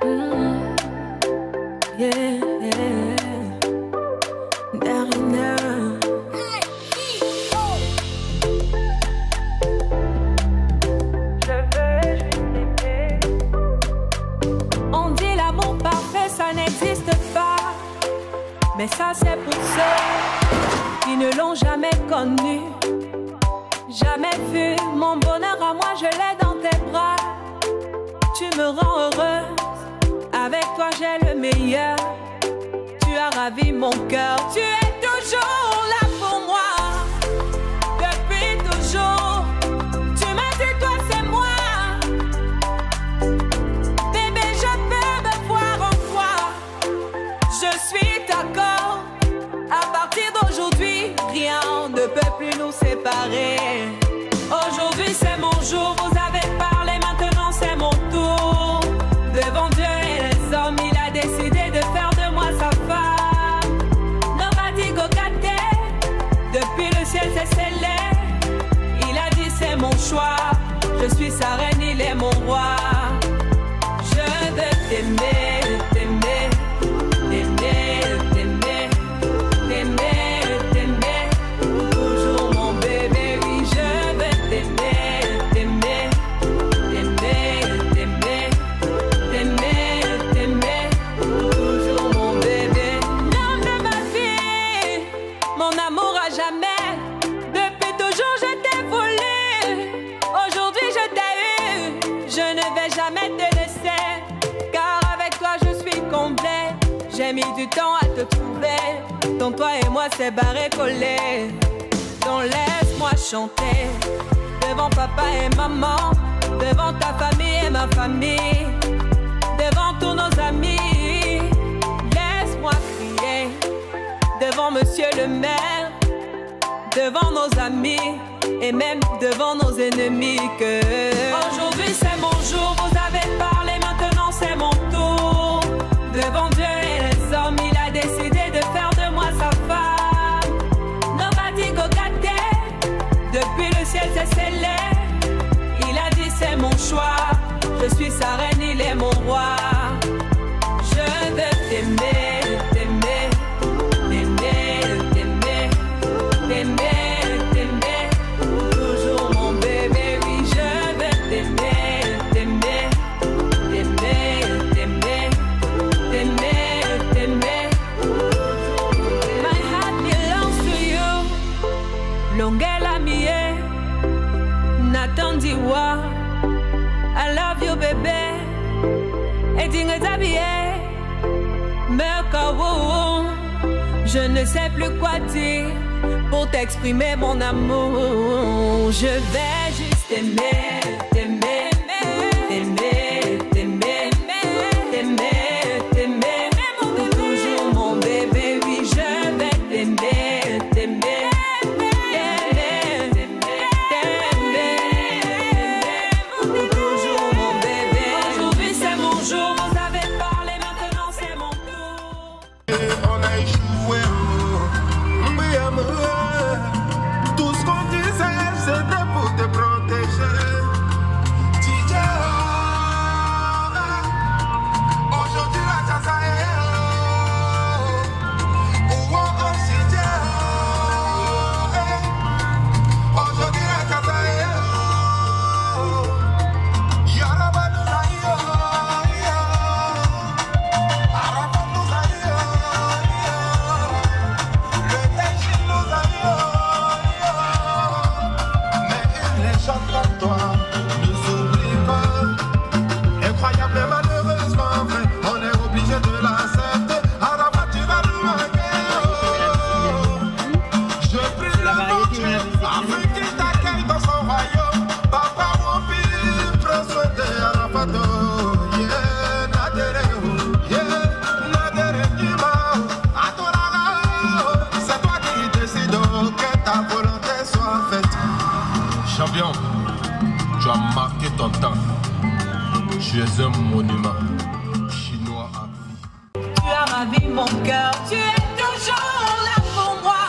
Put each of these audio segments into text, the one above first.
Mm, yeah, Darina. Je veux juste t'aimer. On dit l'amour parfait, ça n'existe pas. Mais ça c'est pour ceux qui ne l'ont jamais connu. Jamais vu mon bonheur à moi, je l'ai dans tes bras. Tu me rends heureuse, avec toi j'ai le meilleur. Tu as ravi mon cœur, tu es toujours là pour moi. Depuis toujours, tu m'as dit toi c'est moi. Bébé je peux me voir en toi. Je suis d'accord, à partir d'aujourd'hui, rien ne peut plus nous séparer. Aujourd'hui c'est mon jour, vous avez parlé, maintenant c'est mon tour. Devant Dieu et les hommes, il a décidé de faire de moi sa femme. Nobody go get it. Depuis le ciel c'est scellé. Il a dit c'est mon choix. Je suis sa reine, il est mon roi. Je veux t'aimer, t'aimer, t'aimer, t'aimer, t'aimer, t'aimer. Toujours mon bébé, oui je veux t'aimer, t'aimer, t'aimer, t'aimer, t'aimer, t'aimer. Toujours mon bébé, l'homme de ma vie, mon amour à jamais. Depuis toujours je t'ai voulu, aujourd'hui je t'ai eu. Je ne vais jamais te laisser, car avec toi je suis complet. J'ai mis du temps à te trouver, donc toi et moi c'est barré collé. Donc laisse-moi chanter, devant papa et maman, devant ta famille et ma famille, devant tous nos amis. Laisse-moi crier, devant monsieur le maire, devant nos amis et même devant nos ennemis que aujourd'hui c'est mon jour, vous avez parlé, maintenant c'est mon tour. Devant Dieu et les hommes, il a décidé de faire de moi sa femme. Nobody go get it. Depuis le ciel c'est scellé. Il a dit c'est mon choix. Je suis sa reine, il est mon roi. Je veux t'aimer, t'aimer, t'aimer, t'aimer, t'aimer, t'aimer. Toujours mon bébé, oui je veux t'aimer, t'aimer, t'aimer, t'aimer, t'aimer, t'aimer. My heart belongs to you. Longela mie, Nathan Diwa. I love you bébé. Et dingue t'habiller, me kawo. Je ne sais plus quoi dire pour t'exprimer mon amour. Je vais juste t'aimer, t'aimer, t'aimer, t'aimer, t'aimer, t'aimer. Toujours mon bébé, oui je vais t'aimer, t'aimer, t'aimer, t'aimer. Toujours mon bébé. Aujourd'hui c'est mon jour, vous avez parlé, maintenant c'est mon tour. On a échoué, mais amoureux. Tout ce qu'on disait, c'était pour te protéger. DJ, aujourd'hui la casa est où on s'y aujourd'hui la casa est Yaraba nous aïe, Araba nous aïe. Le déchet nous aïe. Mais les gens comme toi ne s'oublient pas. Incroyable et malheureusement vrai, on est obligé de l'accepter. Araba tu vas nous manquer. Je prie le bon Dieu afin qu'il t'accueille dans son royaume. Papa mon fils, prends soin de Arafato. Yeah, Nadere, yeah, Nadere Kima. Atorara, c'est toi qui décides que ta volonté soit faite. Champion, tu as marqué ton temps. Tu es un monument chinois à vie. Tu as ravi mon cœur, tu es toujours là pour moi.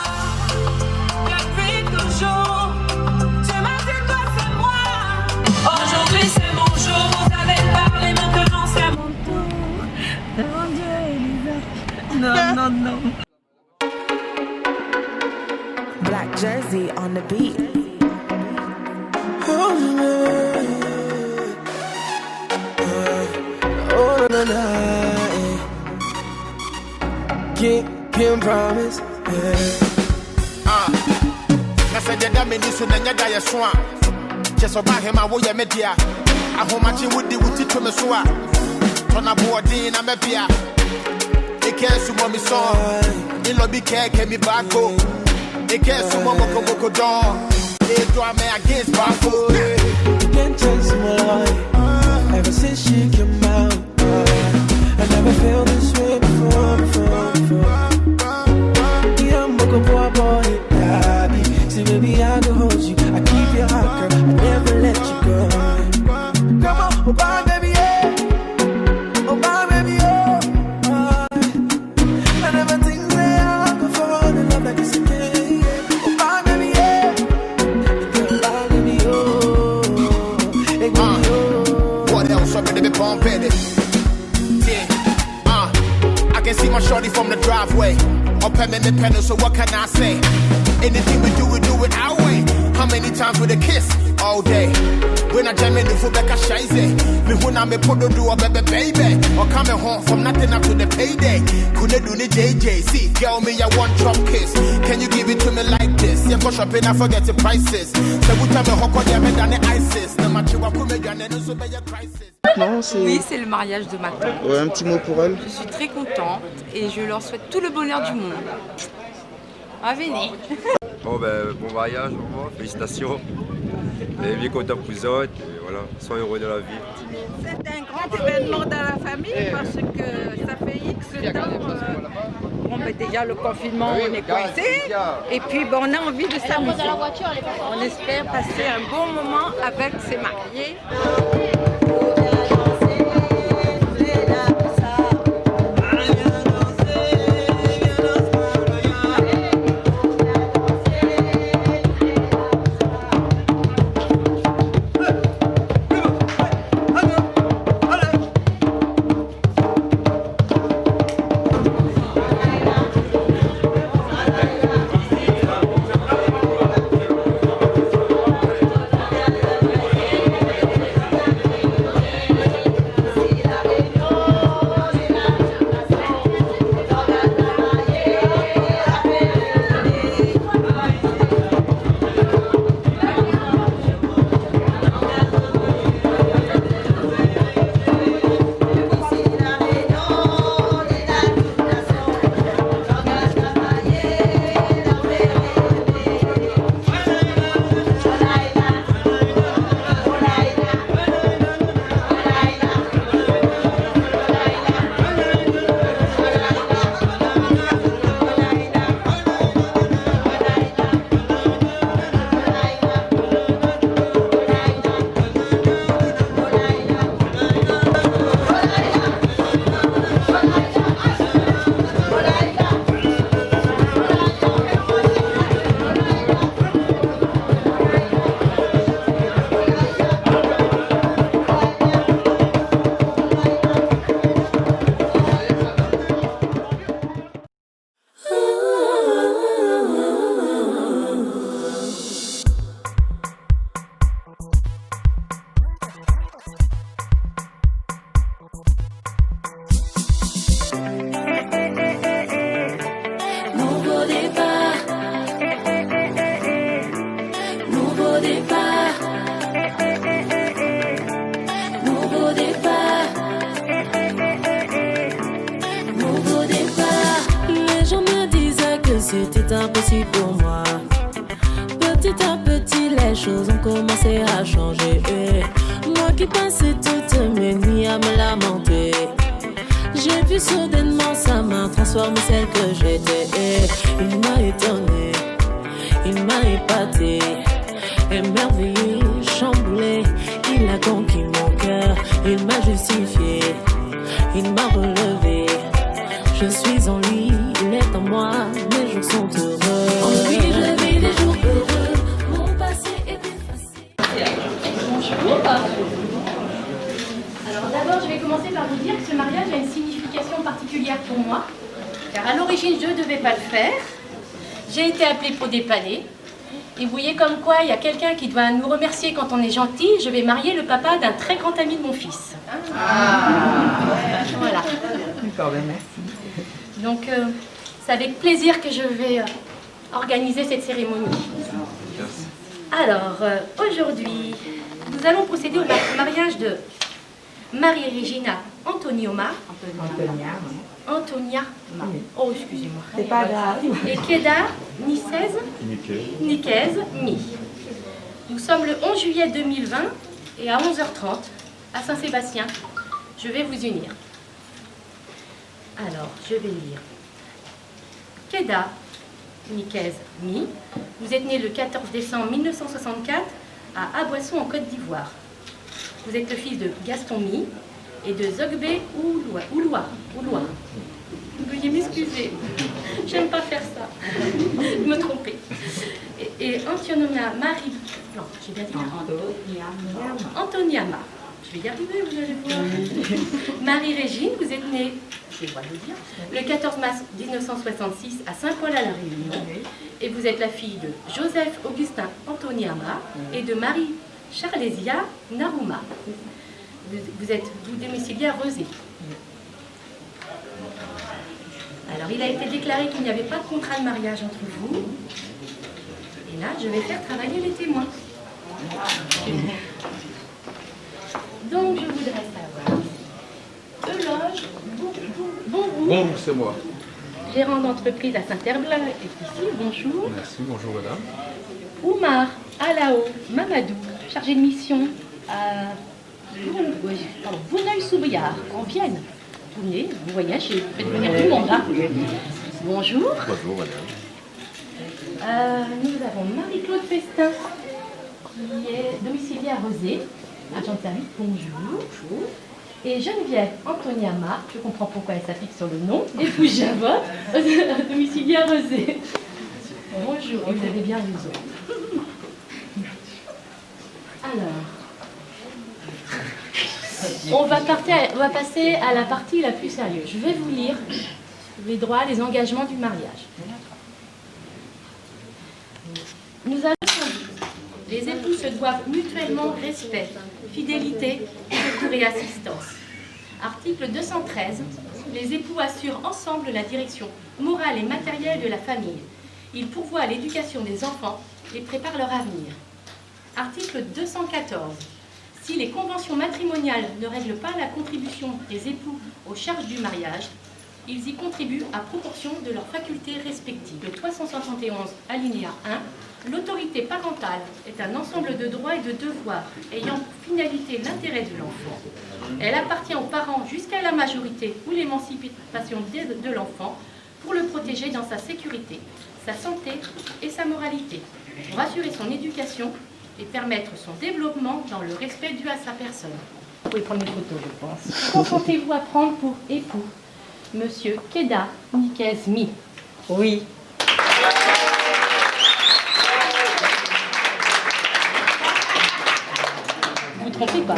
Depuis toujours, tu m'as dit toi c'est moi. Aujourd'hui c'est mon jour, vous avez parlé, maintenant c'est mon tour. Black Jersey on the beat. Can't promise. I said that I mean this one and you swan. Just about him, I will ya media. I hold my chin with the wooty to me swa. Turn a board in a mepia. It can't sumo me song. In lobby care, can me back home. It can't sumo moko door. It do I me against Bafo. You can't chase my life. Ever since she came out, I never felt this way before. Yeah, I'm a boy, baby. See, baby, I can hold you. I keep your heart, girl. I never let you go. Come on, oh, bye, baby, yeah. Oh, bye, baby, yeah. I never think that I could fall in love like this again. Oh, bye, baby, yeah. Bye, baby, oh. Hey, baby, oh. What else? I'm gonna be pumping it. I can see my shorty from the driveway. Up at me pedal, so what can I say? Anything we do it our way. How many times with a kiss? All day. When I jam in the foot back, I shine. Me when I'm a put do a baby. Or coming home from nothing up to the payday. Couldn't do the JJ. See, girl, me a one drop kiss. Can you give it to me like this? Yeah, go shopping, I forget the prices. So we tell me how could you than the ISIS? No matter what come again, and also be a crisis. Non, oui, c'est le mariage de ma tante. Ouais, un petit mot pour elle. Je suis très contente et je leur souhaite tout le bonheur du monde. À venir. Bon mariage, au revoir, félicitations. Et bien content pour vous autres, et voilà, soyez heureux de la vie. C'est un grand événement dans la famille parce que ça fait X temps. Déjà le confinement, on est coincé. Et puis on a envie de s'amuser. On espère passer un bon moment avec ses mariés. C'était impossible pour moi. Petit à petit, les choses ont commencé à changer. Moi qui passais toutes mes nuits à me lamenter, j'ai vu soudainement sa main transformer celle que j'étais. Il m'a étonné, il m'a épaté, émerveillé, chamboulé. Il a conquis mon cœur, il m'a justifié, il m'a relevé. Je suis en lui, il est en moi, mes jours sont heureux. En lui, je vis des jours heureux, mon passé est effacé. Alors d'abord, je vais commencer par vous dire que ce mariage a une signification particulière pour moi. car à l'origine, je ne devais pas le faire. J'ai été appelée pour dépanner. Et vous voyez comme quoi, il y a quelqu'un qui doit nous remercier quand on est gentil. Je vais marier le papa d'un très grand ami de mon fils. Voilà. Donc, c'est avec plaisir que je vais organiser cette cérémonie. Alors, aujourd'hui, nous allons procéder au mariage de Marie-Regina Antonioma. Antonia. Oh, excusez-moi. C'est pas grave. Et Keda Nikez Mi. Nous sommes le 11 juillet 2020 et à 11h30 à Saint-Sébastien. Je vais vous unir. Alors, je vais lire. Keda Nikez Mi. Vous êtes né le 14 décembre 1964 à Aboisson en Côte d'Ivoire. Vous êtes le fils de Gaston Mi et de Zogbe Ouloua. Veuillez m'excuser, j'aime pas faire ça, je me tromper. Et Antonia Marie, non, j'ai bien dit Antoniama, je vais y arriver, vous allez voir. Marie-Régine, vous êtes née, je vais le dire, le 14 mars 1966 à Saint-Paul à la Réunion, et vous êtes la fille de Joseph Augustin Antoniama et de Marie Charlesia Naruma. Vous domiciliez à Rezé. Alors, il a été déclaré qu'il n'y avait pas de contrat de mariage entre vous. Et là, je vais faire travailler les témoins. Donc, je voudrais savoir, Eloge Bonjour, c'est moi. Gérant d'entreprise à Saint-Herblain est ici, bonjour. Merci, bonjour madame. Oumar Alao Mamadou, chargé de mission à Vouneuil-sous-Briard, en Vienne. Vous venez, vous voyagez, vous faites venir tout le monde là. Bonjour. Bonjour madame. Nous avons Marie-Claude Festin, qui est domiciliée à Rezé, agent de service, bonjour. Et Geneviève Antoniama, je comprends pourquoi elle s'applique sur le nom, épouse Javot, domiciliée à Rezé. Bonjour, vous avez bien raison. Alors, on va passer à la partie la plus sérieuse. Je vais vous lire les droits, les engagements du mariage. Nous allons les époux se doivent mutuellement respect, fidélité, secours et assistance. Article 213. Les époux assurent ensemble la direction morale et matérielle de la famille. Ils pourvoient à l'éducation des enfants et préparent leur avenir. Article 214. Si les conventions matrimoniales ne règlent pas la contribution des époux aux charges du mariage, ils y contribuent à proportion de leurs facultés respectives. Le 371 alinéa 1, l'autorité parentale est un ensemble de droits et de devoirs ayant pour finalité l'intérêt de l'enfant. Elle appartient aux parents jusqu'à la majorité ou l'émancipation de l'enfant pour le protéger dans sa sécurité, sa santé et sa moralité, pour assurer son éducation et permettre son développement dans le respect dû à sa personne. Vous pouvez prendre une photo, je pense. Consentez-vous à prendre pour époux Monsieur Keda Nikez Mi? Oui. Vous ne trompez pas.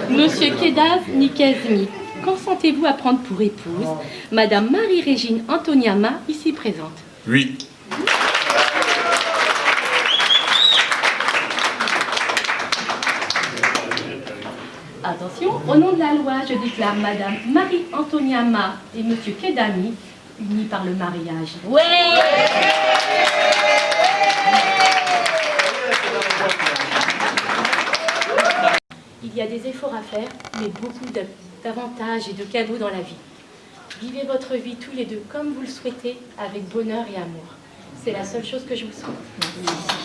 Monsieur Keda Nikez Mi, consentez-vous à prendre pour épouse Madame Marie-Régine Antoniama, ici présente? Oui. Attention, au nom de la loi, je déclare Madame Marie-Antoniama et Monsieur Kedami unis par le mariage. Ouais! Il y a des efforts à faire, mais beaucoup d'avantages et de cadeaux dans la vie. Vivez votre vie tous les deux comme vous le souhaitez, avec bonheur et amour. C'est la seule chose que je vous souhaite. Merci.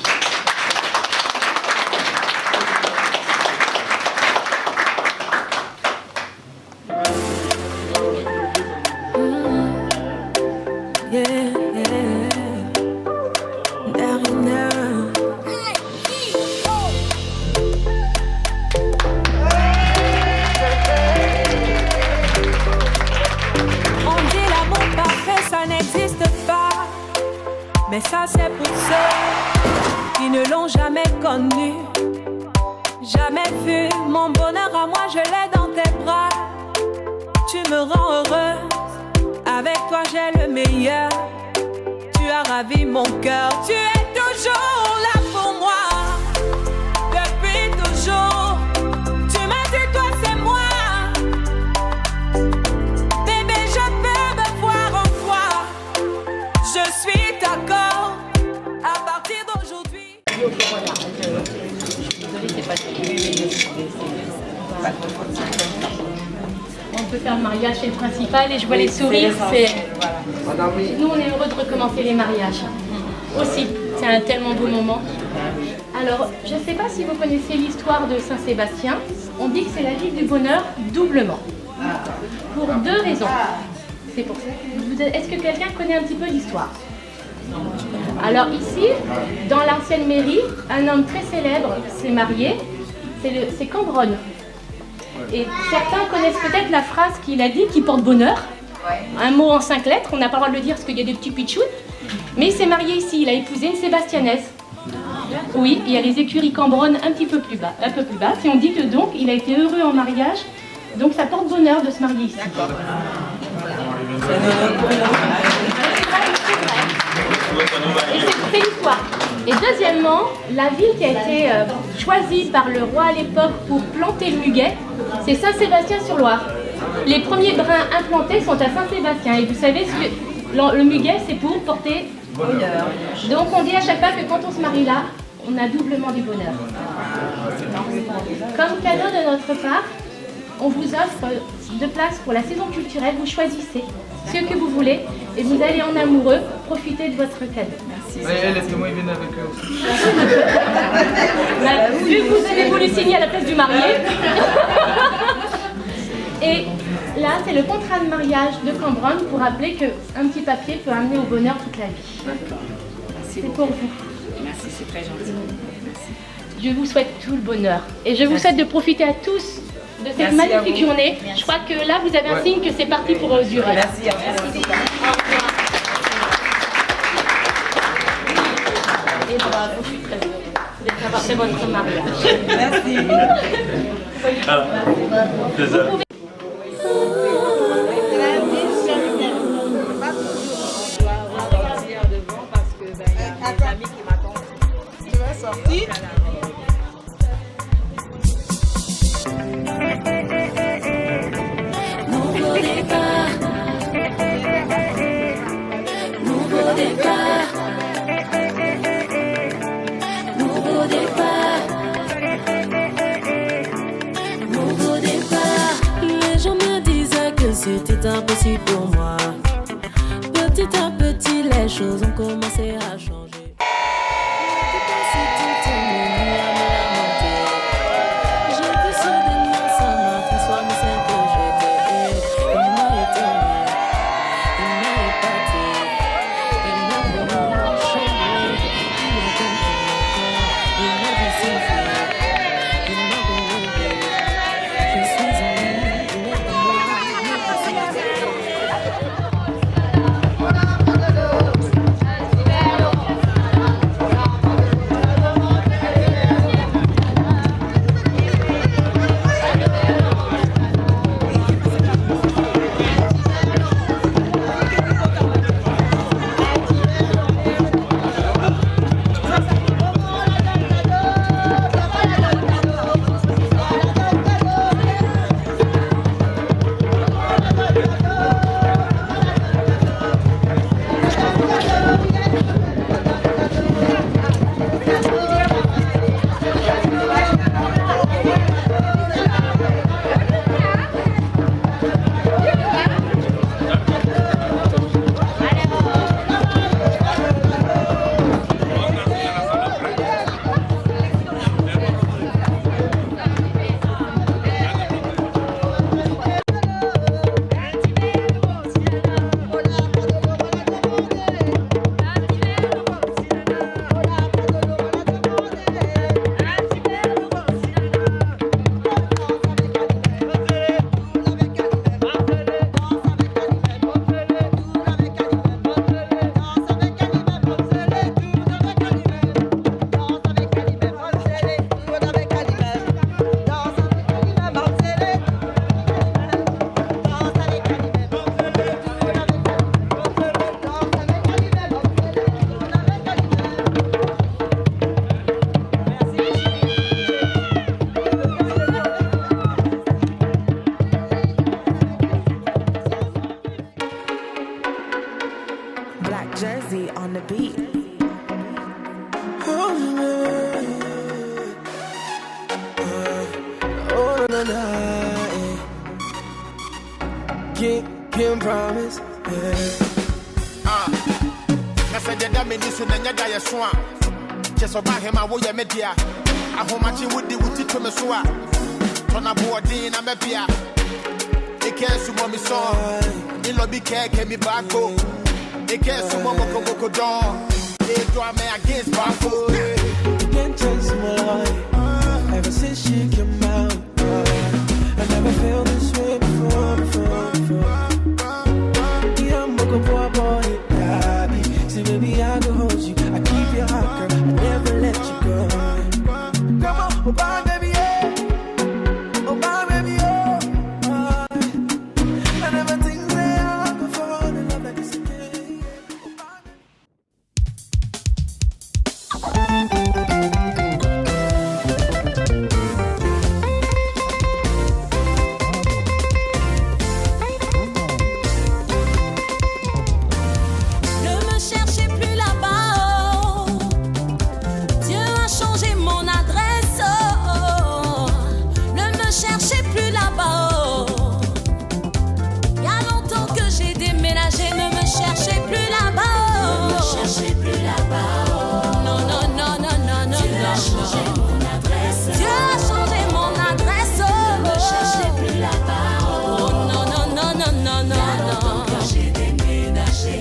Mais ça c'est pour ceux qui ne l'ont jamais connu, jamais vu. Mon bonheur à moi je l'ai dans tes bras. Tu me rends heureuse, avec toi j'ai le meilleur. Tu as ravi mon cœur. Tu es toujours là pour moi. Depuis toujours. Tu m'as dit toi c'est moi. Bébé, je peux me voir en toi. Je suis d'accord. À partir d'aujourd'hui. On peut faire le mariage, c'est le principal, et je vois les sourires, c'est... Nous, on est heureux de recommencer les mariages. Aussi, c'est un tellement beau moment. Alors, je ne sais pas si vous connaissez l'histoire de Saint-Sébastien. On dit que c'est la ville du bonheur doublement. Pour deux raisons. C'est pour ça. Est-ce que quelqu'un connaît un petit peu l'histoire? Alors ici, dans l'ancienne mairie, un homme très célèbre s'est marié, c'est Cambronne. Et certains connaissent peut-être la phrase qu'il a dit qui porte bonheur. Un mot en 5 lettres, on n'a pas le droit de le dire parce qu'il y a des petits pitchouns. Mais il s'est marié ici, il a épousé une Sébastianaise. Oui, il y a les écuries Cambronne un peu plus bas. Et on dit que donc il a été heureux en mariage, donc ça porte bonheur de se marier ici. C'est l'histoire. Et deuxièmement, la ville qui a été choisie par le roi à l'époque pour planter le muguet, c'est Saint-Sébastien-sur-Loire. Les premiers brins implantés sont à Saint-Sébastien. Et vous savez, le muguet, c'est pour porter bonheur. Donc on dit à chaque fois que quand on se marie là, on a doublement du bonheur. Comme cadeau de notre part, on vous offre 2 places pour la saison culturelle. Vous choisissez ce que vous voulez et vous allez en amoureux profiter de votre cadeau. Merci. Laissez-moi y venir avec eux aussi. Vu que vous avez voulu signer à la place du marié. Et là, c'est le contrat de mariage de Cambronne pour rappeler qu'un petit papier peut amener au bonheur toute la vie. C'est pour vous. Merci, c'est très gentil. Je vous souhaite tout le bonheur. Et je vous souhaite de profiter à tous de cette magnifique journée. Merci. Je crois que là, vous avez un signe que c'est parti pour durer. Merci. Merci. Et bravo, je suis très heureuse d'avoir fait votre mariage. Merci. Tu vas sortir? Nouveau départ. Nouveau départ. Nouveau départ. Nouveau départ. Les gens me disaient que c'était impossible pour moi. Petit à petit, les choses ont commencé à changer. on the beat. Oh, no, no, Can't promise, yeah. I said that many soon and you die a swan. Just about him, I will media. I home at you would do with it to me swap. On a board in a mapia. It cares to mommy song. In lobby care came me back home. It cares to Momo Coco Dawn. It draw me against Bafo. You can't chase my life. Ever since she came out, I never felt this way before. Yeah, I'm a good boy, baby. See, baby, I can hold you. I keep your heart, girl. I never let you go. Come on, oh, bye, baby, yeah. Oh, bye, baby, oh. I never think that I could fall in love like this again. Ne me cherchez plus là-bas, oh. Dieu a changé mon adresse, oh. Ne me cherchez plus là-bas, oh. Il y a longtemps que j'ai déménagé, ne me cherchez plus là-bas, oh. Ne me cherchez plus là-bas, oh. Non, non, non, non, non, non. Dieu a changé mon adresse. Dieu a changé mon adresse, oh. Ne me cherchez plus là-bas, oh. Oh, non, non, non, non, non, non. Il y a longtemps que j'ai déménagé.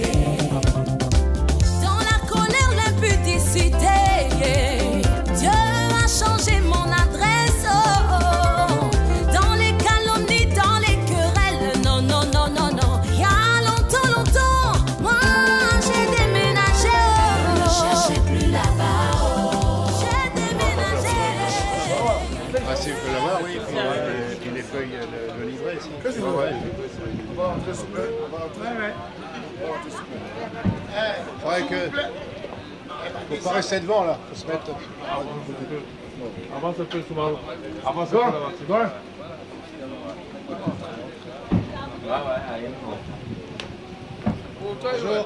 Dans la colère, l'impudicité, Dieu a changé mon adresse, oh. Dans les calomnies, dans les querelles, non, non, non, non, non. Il y a longtemps, moi j'ai déménagé, oh. Ne me cherchez plus là-bas, oh. J'ai déménagé. Ah, c'est là-bas, oui, puis les feuilles de livret ici. Faudrait que. Faut pas rester devant là, faut se mettre. Avance un peu, Soumaro. Avance un peu là-bas. C'est bon? Bonjour.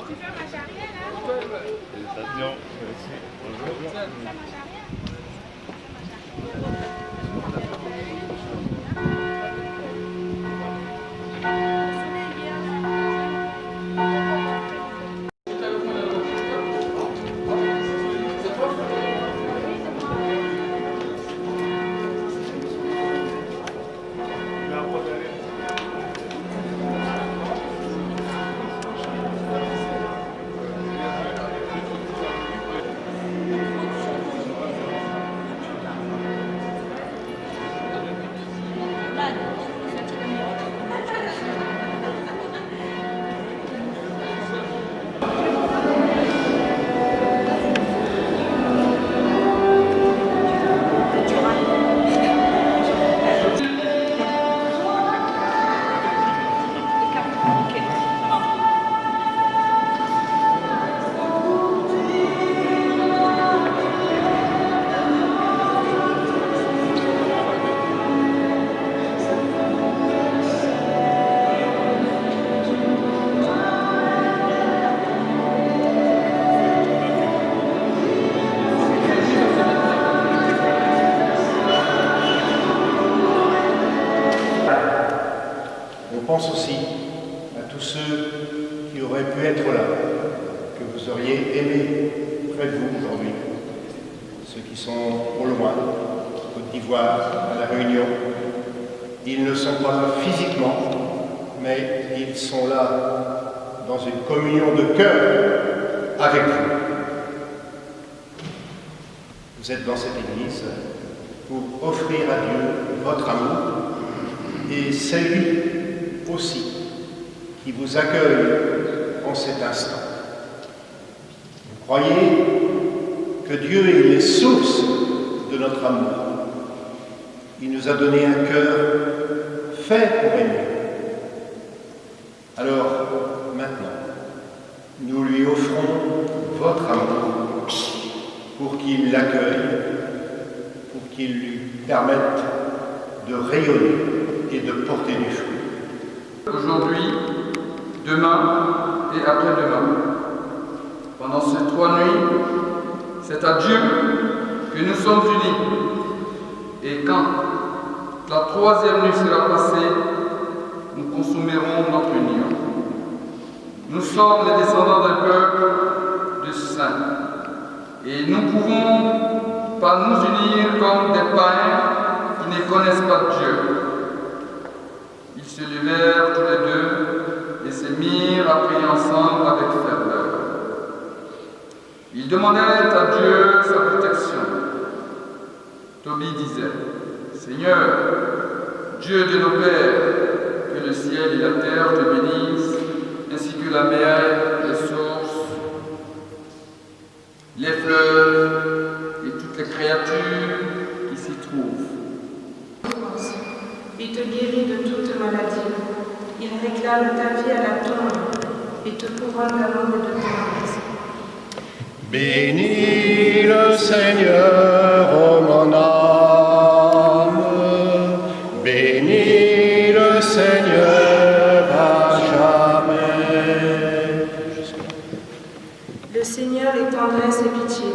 On pense aussi à tous ceux qui auraient pu être là, que vous auriez aimé près de vous aujourd'hui. Ceux qui sont au loin, Côte d'Ivoire, à La Réunion. Ils ne sont pas là physiquement, mais ils sont là dans une communion de cœur avec vous. Vous êtes dans cette église pour offrir à Dieu votre amour, et c'est lui aussi qui vous accueille en cet instant. Vous croyez que Dieu est les sources de notre amour. Il nous a donné un cœur fait pour aimer. Alors, maintenant, nous lui offrons votre amour pour qu'il l'accueille, pour qu'il lui permette de rayonner et de porter du fruit. Aujourd'hui, demain et après-demain. pendant ces 3 nuits, c'est à Dieu que nous sommes unis. Et quand la 3e nuit sera passée, nous consommerons notre union. Nous sommes les descendants d'un peuple de saints. Et nous ne pouvons pas nous unir comme des païens qui ne connaissent pas Dieu. Ils se levèrent tous les deux et se mirent à prier ensemble avec ferveur. Ils demandaient à Dieu sa protection. Tobie disait, Seigneur, Dieu de nos pères, que le ciel et la terre te bénissent, ainsi que la mer, les sources, les fleuves et toutes les créatures qui s'y trouvent. Il te guérit de toute maladie. Il réclame ta vie à la tombe et te couronne d'amour et de grâce. Bénis le Seigneur, ô mon âme. Bénis le Seigneur à jamais. Le Seigneur est tendresse et pitié,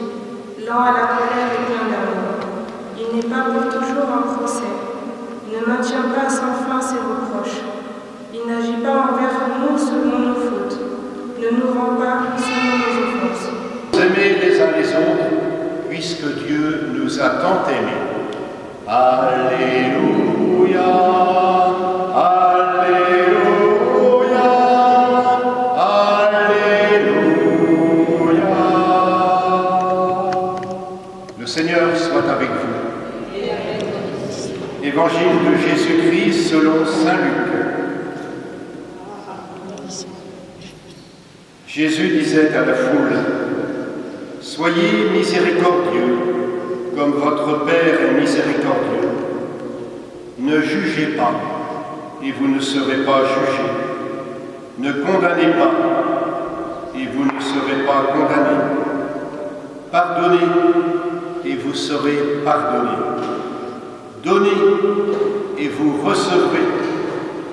lent à la colère et plein d'amour. Il n'est pas pour toujours en procès. Il ne maintient pas sans fin ses reproches. Il n'agit pas envers nous selon nos fautes. Ne nous rend pas selon nos offenses. Aimez les uns les autres, puisque Dieu nous a tant aimés. Alléluia, Alléluia, Alléluia. Le Seigneur soit avec vous. Évangile de Jésus-Christ selon saint Luc. Jésus disait à la foule, « Soyez miséricordieux, comme votre Père est miséricordieux. Ne jugez pas, et vous ne serez pas jugés. Ne condamnez pas, et vous ne serez pas condamnés. Pardonnez, et vous serez pardonnés. Donnez, et vous recevrez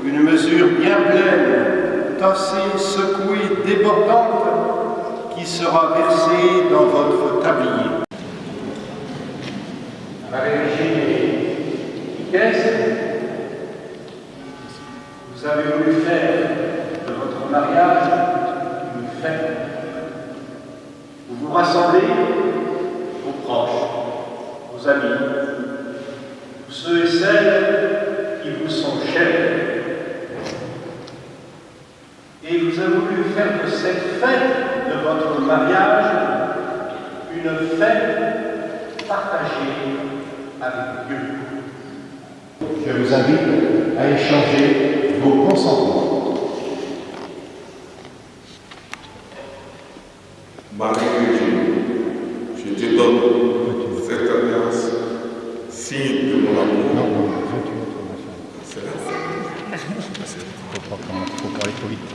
une mesure bien pleine, tassée, secouée, débordante, qui sera versée dans votre tablier. » Marie-Virginie, qu'est-ce que vous avez voulu faire de votre mariage une fête? Vous vous rassemblez, vos proches, vos amis, tous ceux et celles qui vous sont chers. Et vous avez voulu faire de cette fête de votre mariage une fête partagée avec Dieu. Je vous invite à échanger vos consentements. Marie-Virginie, je te donne cette alliance, signe de mon amour. Faut parler trop vite.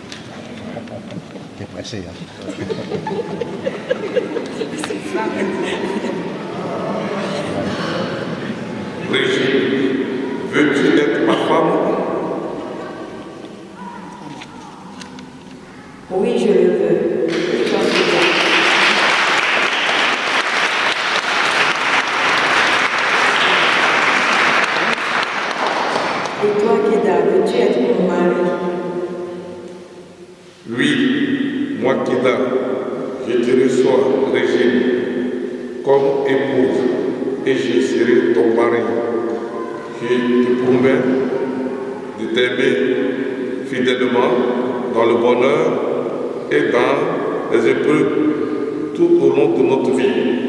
T'es pressé, hein. Brigitte, veux-tu être ma femme? Oui, je le veux. Et toi, Keda, veux-tu être mon mari? Oui, moi Keda, je te reçois, Régine, comme épouse, et je serai ton mari. Je te promets de t'aimer fidèlement dans le bonheur et dans les épreuves tout au long de notre vie.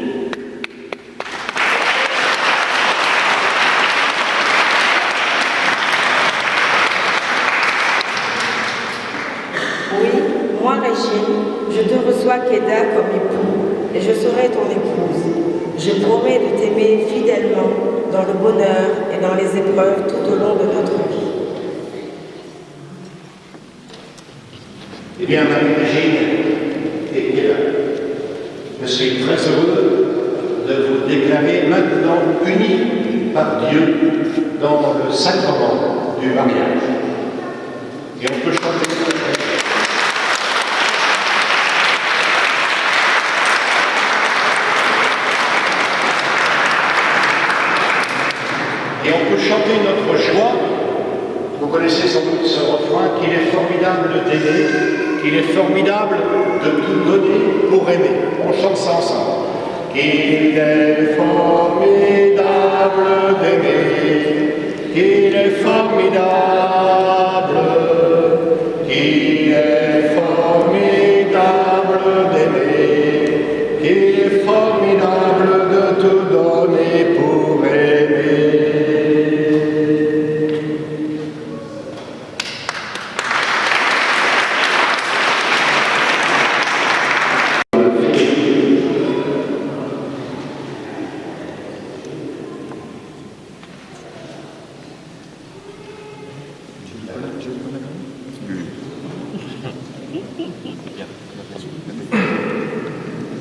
Moi, Régine, je te reçois Keda comme époux et je serai ton épouse. Je promets de t'aimer fidèlement dans le bonheur et dans les épreuves tout au long de notre vie. Eh bien, Marie-Virginie et Keda, je suis très heureux de vous déclarer maintenant unis par Dieu dans le sacrement du mariage. Et on peut chanter. joie. Vous connaissez sans doute ce refrain, qu'il est formidable d'aimer, qu'il est formidable de tout donner pour aimer. On chante ça ensemble. Qu'il est formidable d'aimer, qu'il est formidable, qu'il est formidable d'aimer, qu'il est formidable de tout donner pour aimer.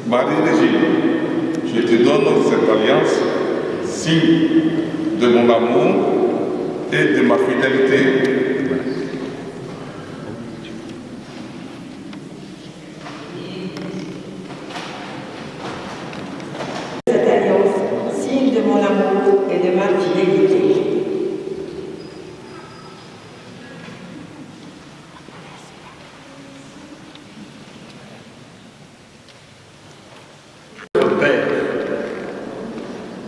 Marie-Régine, je te donne cette alliance, signe de mon amour et de ma fidélité. Cette alliance, signe de mon amour et de ma fidélité. Père,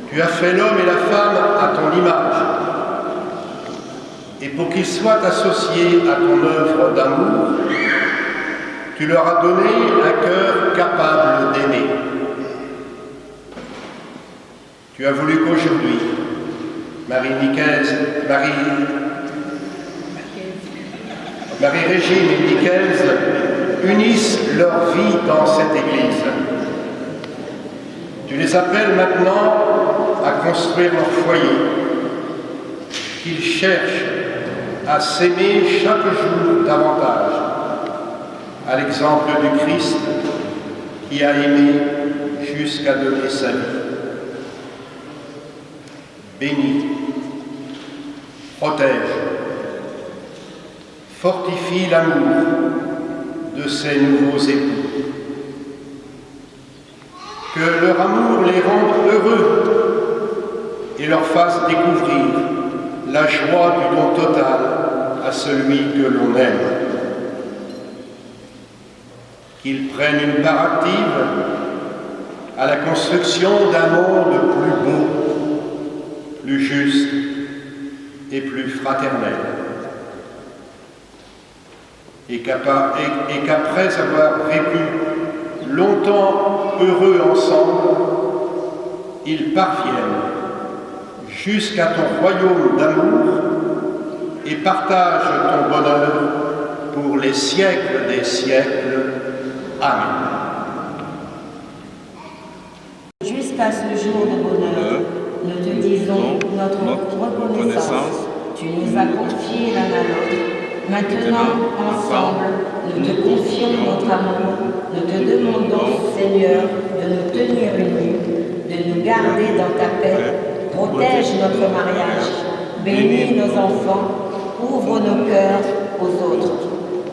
tu as fait l'homme et la femme à ton image, et pour qu'ils soient associés à ton œuvre d'amour, tu leur as donné un cœur capable d'aimer. Tu as voulu qu'aujourd'hui, Marie-Régine et Nicaise unissent leur vie dans cette Église. Tu les appelles maintenant à construire leur foyer, qu'ils cherchent à s'aimer chaque jour davantage, à l'exemple du Christ qui a aimé jusqu'à donner sa vie. Bénis, protège, fortifie l'amour de ces nouveaux époux. Que leur amour les rende heureux et leur fasse découvrir la joie du don total à celui que l'on aime. Qu'ils prennent une part active à la construction d'un monde plus beau, plus juste et plus fraternel. Et qu'après avoir vécu longtemps heureux ensemble, ils parviennent jusqu'à ton royaume d'amour et partagent ton bonheur pour les siècles des siècles. Amen. Jusqu'à ce jour de bonheur, nous te disons notre reconnaissance. Tu nous as confiés l'un à l'autre. Maintenant, ensemble, nous te confions notre amour. Nous te demandons, Seigneur, de nous tenir unis, de nous garder dans ta paix. Protège notre mariage. Bénis nos enfants. Ouvre nos cœurs aux autres.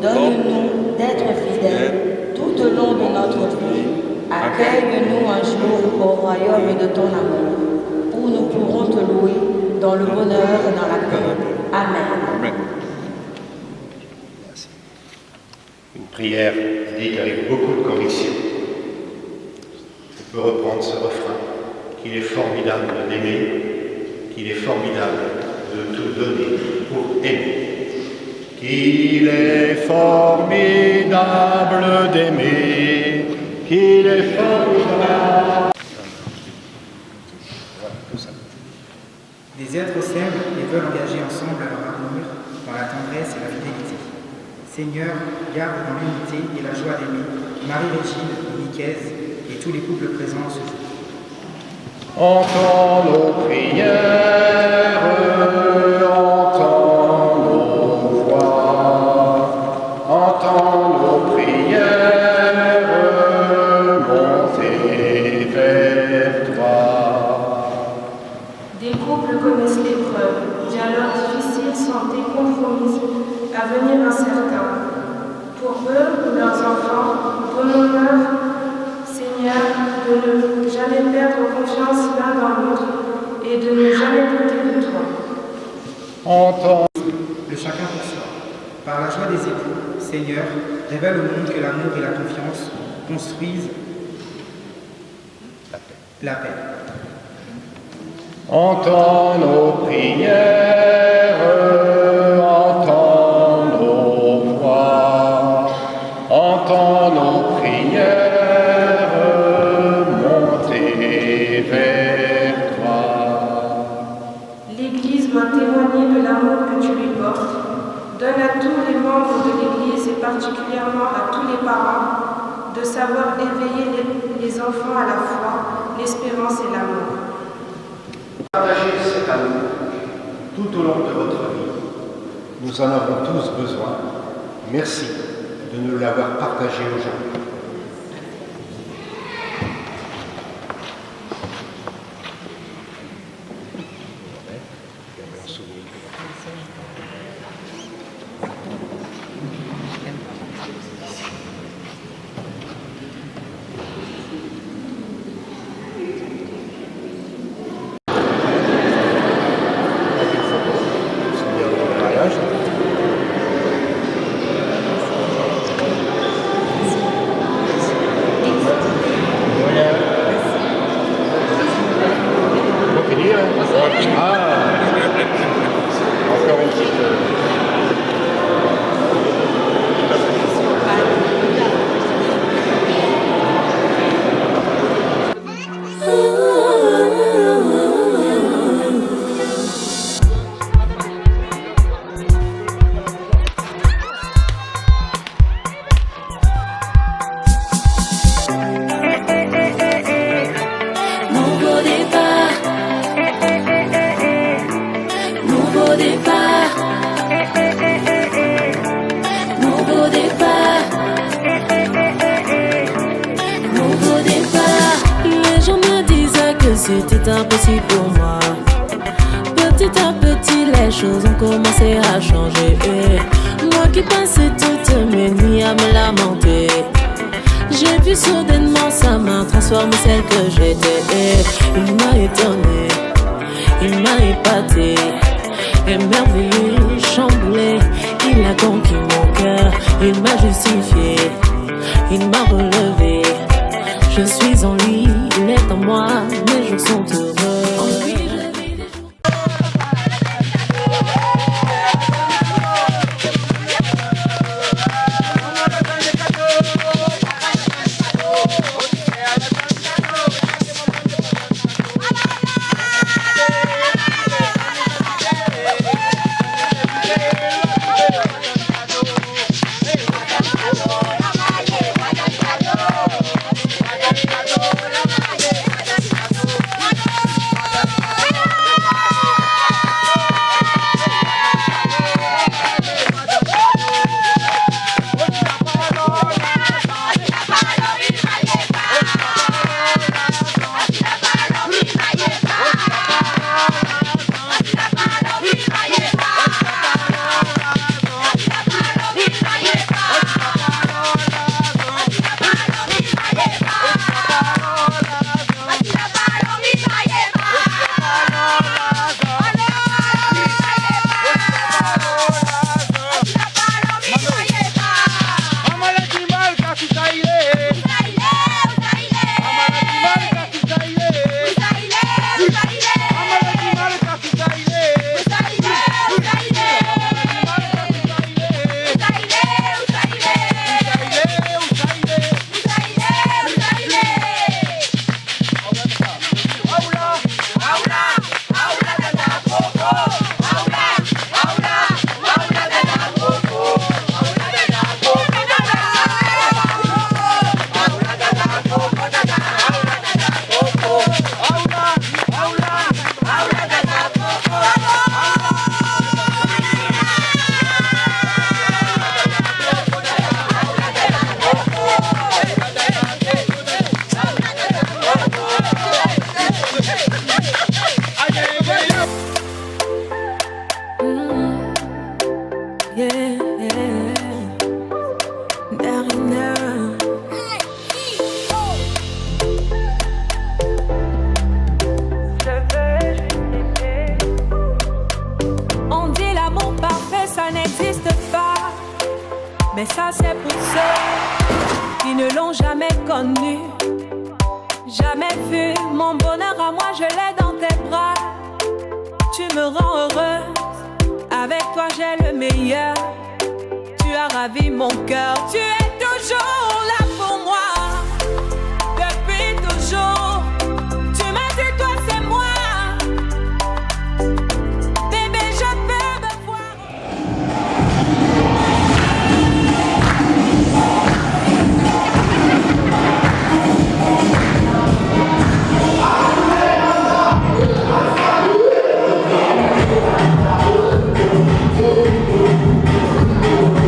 Donne-nous d'être fidèles tout au long de notre vie. Accueille-nous un jour au royaume de ton amour, où nous pourrons te louer dans le bonheur et dans la paix. Amen. Une prière dite avec beaucoup de conviction. On peut reprendre ce refrain, qu'il est formidable d'aimer, qu'il est formidable de tout donner pour aimer. Qu'il est formidable d'aimer, qu'il est formidable. Des êtres s'aiment et veulent engager ensemble leur avenir dans la tendresse et la fidélité. Seigneur, garde dans l'unité et la joie d'aimer Marie-Régine, Nicaise et tous les couples présents ce jour. Entends nos prières, entends nos voix, entends nos prières, montez vers toi. Des couples connaissent l'épreuve, dialogues difficiles sont des compromis, avenir incertain. Pour eux ou leurs enfants, donnons-leur, Seigneur, de ne jamais perdre confiance l'un dans l'autre et de ne jamais douter de toi. Entends. Le chacun pour soi. Par la joie des époux, Seigneur, révèle au monde que l'amour et la confiance construisent la paix. Entends nos prières, entends nos voix, entends nos prières, monter vers toi. L'Église doit témoigner de l'amour que tu lui portes. Donne à tous les membres de l'Église et particulièrement à tous les parents de savoir éveiller les enfants à la foi, l'espérance et l'amour. Partagez cet amour tout au long de votre vie. Nous en avons tous besoin. Merci de nous l'avoir partagé aujourd'hui. C'était impossible pour moi. Petit à petit, les choses ont commencé à changer. Moi qui passais toutes mes nuits à me lamenter, j'ai vu soudainement sa main transformer celle que j'étais. Il m'a étonné, il m'a épaté, émerveillé, chamboulé. Il a conquis mon cœur, il m'a justifié, il m'a relevé. Je suis en lui, il est en moi, mes jours sont heureux. En lui, je vis des jours. On dit Mais ça c'est pour ceux qui ne l'ont jamais connu, jamais vu. Mon bonheur à moi, je l'ai dans tes bras. Tu me rends heureuse, avec toi j'ai le meilleur. Tu as ravi mon cœur, tu es toujours là pour moi. Depuis toujours, tu m'as dit toi c'est moi. Bébé, je peux me voir.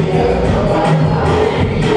Yeah.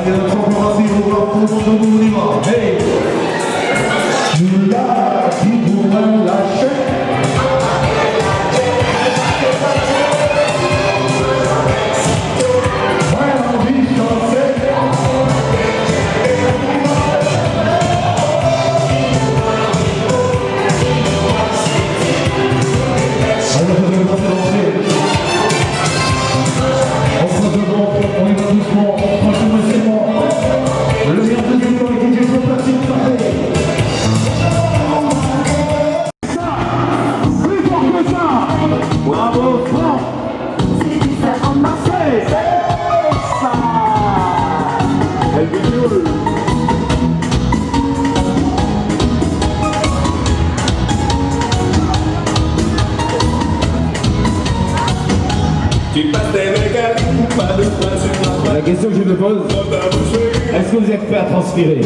Allez, notre temporature, on va tout le monde, on y va. Hey! Tu l'as dit pour me lâcher. Bravo, Franck! C'est différent de Marseille! C'est ça! Elle vidéo. La question que je me pose, est-ce que vous êtes prêt à transpirer?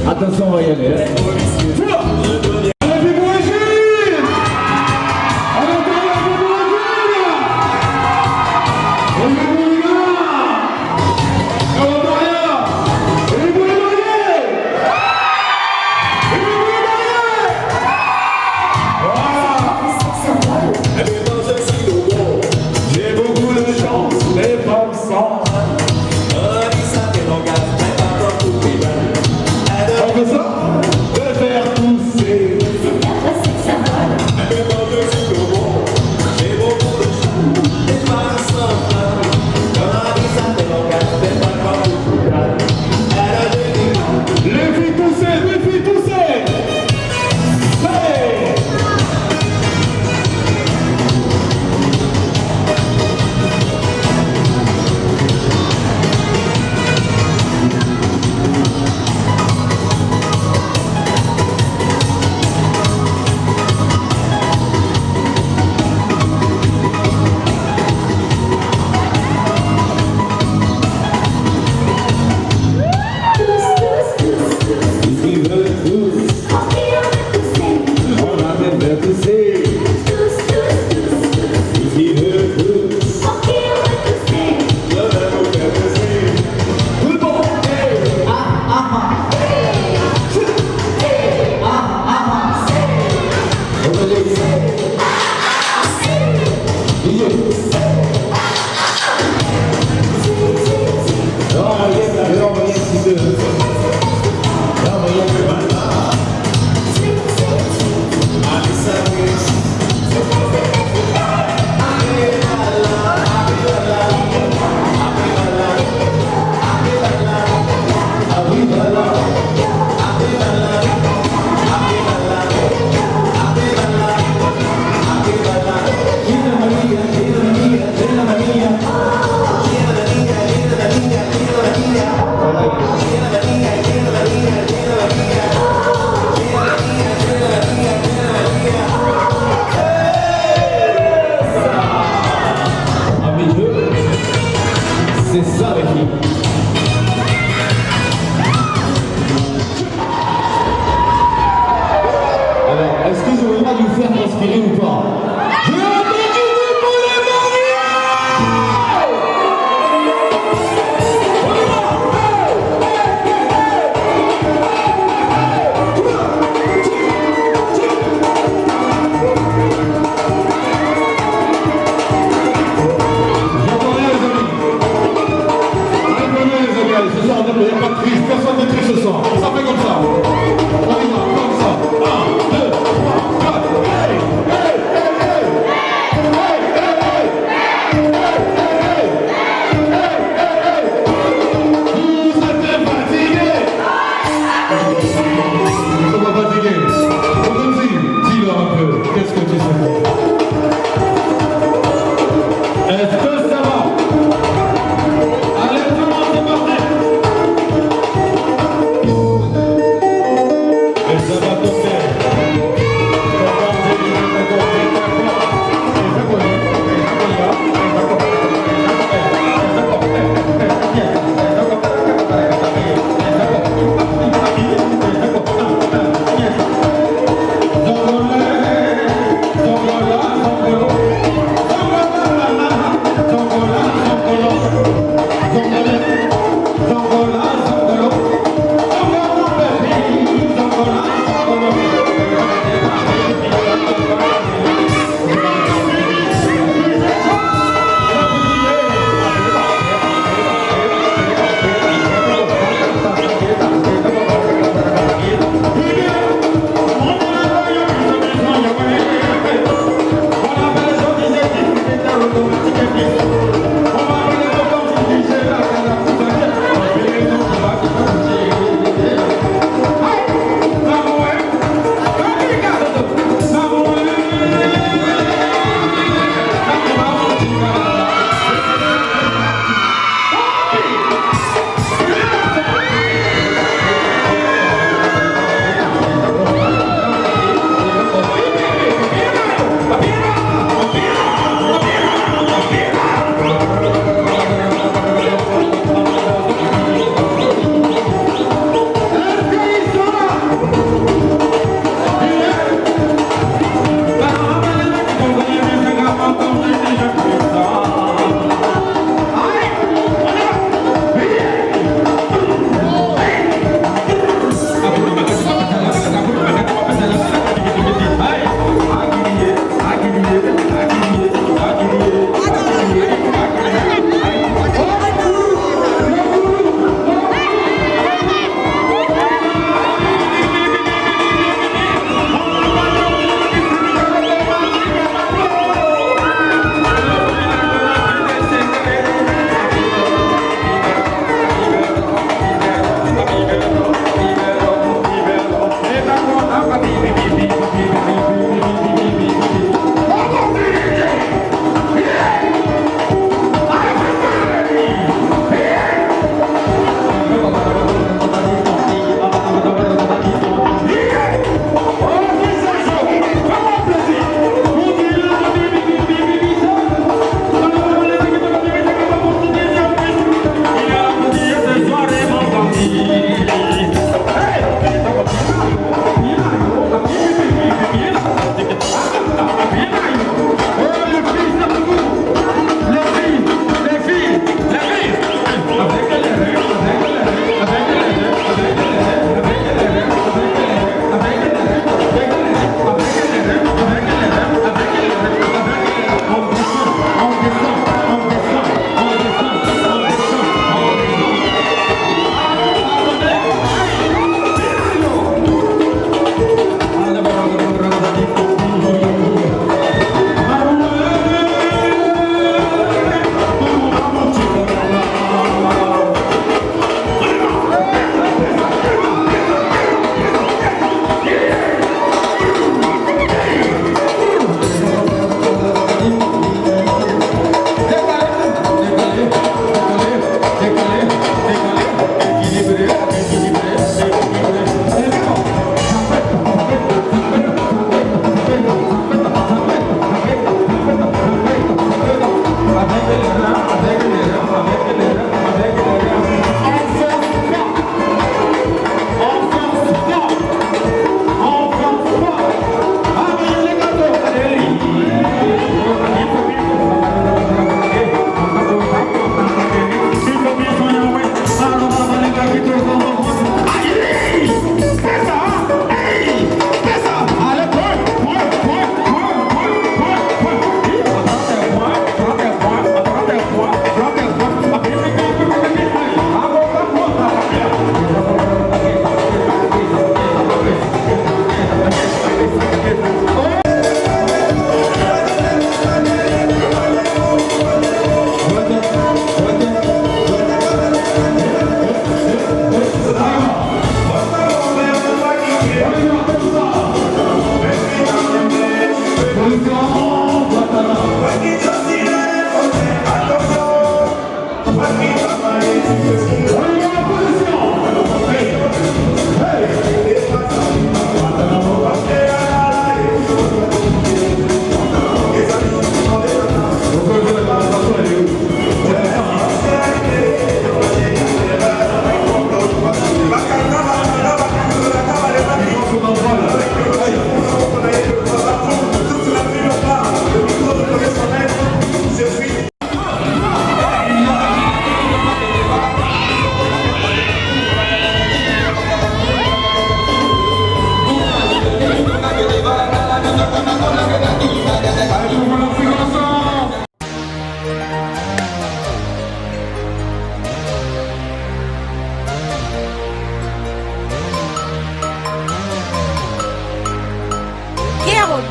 Attention, on va y aller. On fait ça?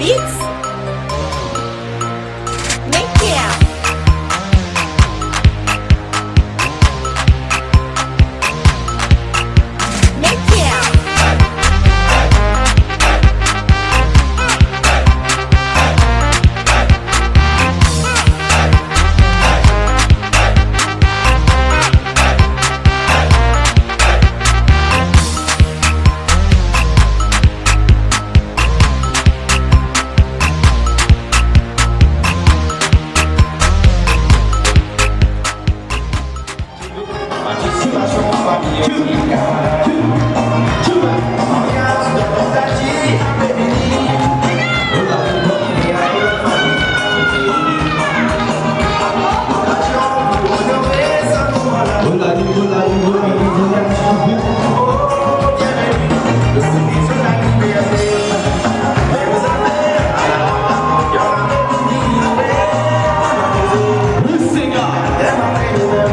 beats. Make it.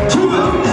Cuba.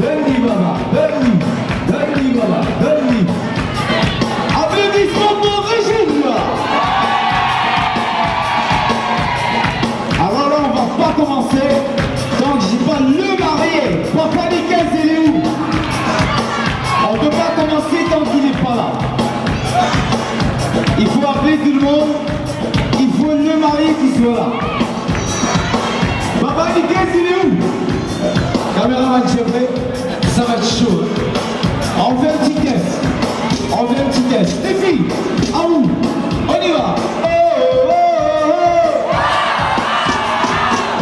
Donne-lui, maman, donne-lui, maman, donne-lui. Applaudissements pour Régine. Alors là, on va pas commencer tant que j'ai pas le marié. Papa Nickel, il est où? On ne peut pas commencer tant qu'il n'est pas là. Il faut appeler tout le monde. Il faut le marié qui soit là. Papa Nickel, il est où? Caméraman Jeffrey, ça va être chaud. On fait un petit test. On fait un petit test. Les filles, à vous. On y va. Oh, oh, oh, oh.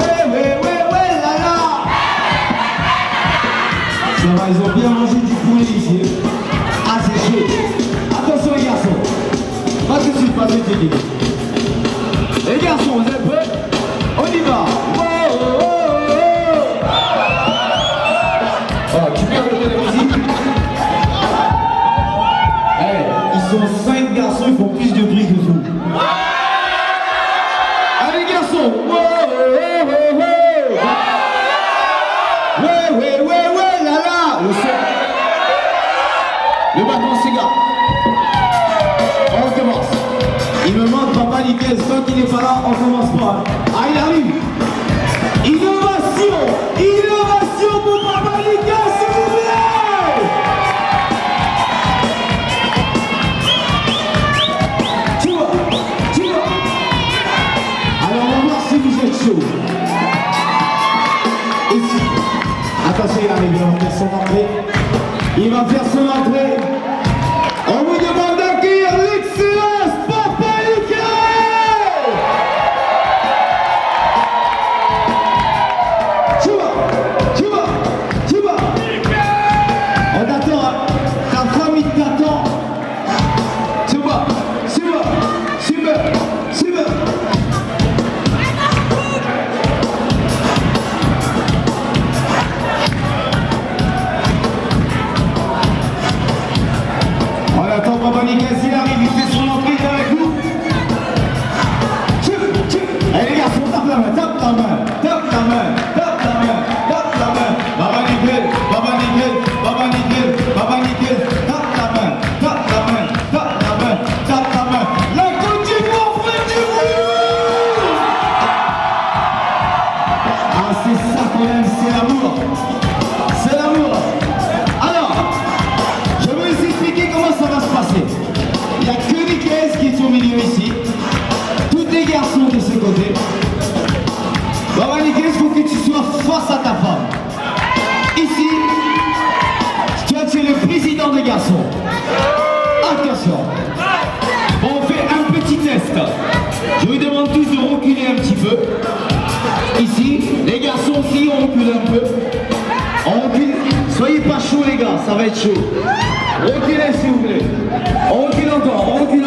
Ouais, là, là. Ça va, ils ont bien mangé du poulet ici. Ah, c'est chaud. Attention les garçons. Pas tout de suite, pas tout de suite. Les garçons, vous êtes prêts? On y va. Oh, oh, oh, oh. Oh, tu perds le de la musique. Hey, ils sont 5 garçons, ils font plus de bruit que vous. Allez les garçons. Oh, oh, oh, oh, oh. Ouais, là, là. Le son. Le bâton cigare. On recommence. Il me manque Papa Nickel, tant qu'il n'est pas là, on commence pas. Ah, il arrive. Innovation. Innovation pour Papa Nickel, s'il vous plaît. Tu vois. Alors on va voir si vous êtes chaud. Ici. Attention, il arrive, il va faire son entrée. Il va faire son entrée. On vous demande d'accueillir l'excellence Papa Nickel. Tu vas. On t'attend, hein. Ta famille t'attend. Tu vas. On attend Papa Nickel, s'il arrive, il fait son entrée avec nous. Allez les garçons, tape la main. Papa Nickel, tape la main. La Côte d'Ivoire fait du bruit. Ah, c'est ça qu'on aime, c'est l'amour. Alors, je vais vous expliquer comment ça va se passer. Il n'y a que Nickel qui est au milieu ici. Tous les garçons de ce côté. Papa Nickel, il faut que tu sois face à ta femme. Ici, toi tu es le président des garçons. Attention. On fait un petit test. Je vous demande tous de reculer un petit peu. Ici, les garçons aussi, on recule un peu. On recule. Soyez pas chauds les gars, ça va être chaud. Reculez s'il vous plaît. On recule encore. On recule.